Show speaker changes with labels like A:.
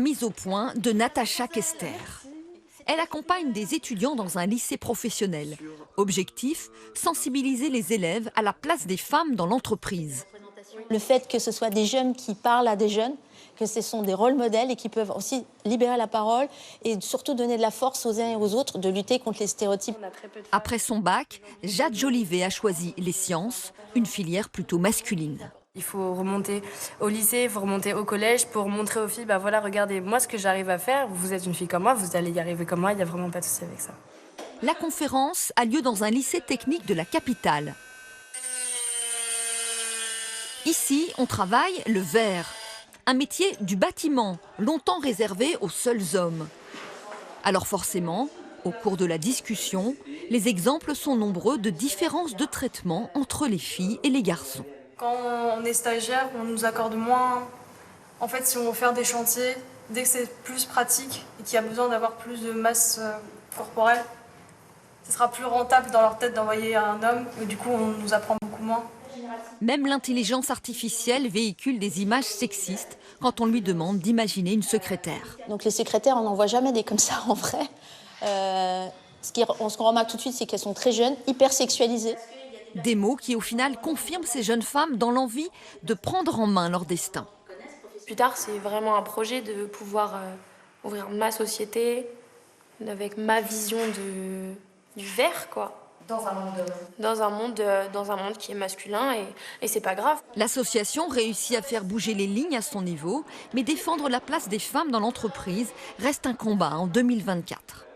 A: Mise au point de Natacha Kester. Elle accompagne des étudiants dans un lycée professionnel. Objectif, sensibiliser les élèves à la place des femmes dans l'entreprise.
B: Le fait que ce soit des jeunes qui parlent à des jeunes, que ce sont des rôles modèles et qui peuvent aussi libérer la parole et surtout donner de la force aux uns et aux autres de lutter contre les stéréotypes.
A: Après son bac, Jade Jolivet a choisi les sciences, une filière plutôt masculine.
C: Il faut remonter au lycée, il faut remonter au collège pour montrer aux filles, bah voilà, regardez, moi ce que j'arrive à faire, vous êtes une fille comme moi, vous allez y arriver comme moi, il n'y a vraiment pas de souci avec ça.
A: La conférence a lieu dans un lycée technique de la capitale. Ici, on travaille le verre, un métier du bâtiment, longtemps réservé aux seuls hommes. Alors forcément, au cours de la discussion, les exemples sont nombreux de différences de traitement entre les filles et les garçons.
D: Quand on est stagiaire, on nous accorde moins. En fait, si on veut faire des chantiers, dès que c'est plus pratique et qu'il y a besoin d'avoir plus de masse corporelle, ce sera plus rentable dans leur tête d'envoyer un homme, et du coup, on nous apprend beaucoup moins.
A: Même l'intelligence artificielle véhicule des images sexistes quand on lui demande d'imaginer une secrétaire.
B: Donc les secrétaires, on n'en voit jamais des comme ça en vrai. Ce qu'on remarque tout de suite, c'est qu'elles sont très jeunes, hyper sexualisées.
A: Des mots qui, au final, confirment ces jeunes femmes dans l'envie de prendre en main leur destin.
E: Plus tard, c'est vraiment un projet de pouvoir ouvrir ma société avec ma vision du verre, quoi. Dans un monde qui est masculin et c'est pas grave.
A: L'association réussit à faire bouger les lignes à son niveau, mais défendre la place des femmes dans l'entreprise reste un combat en 2024.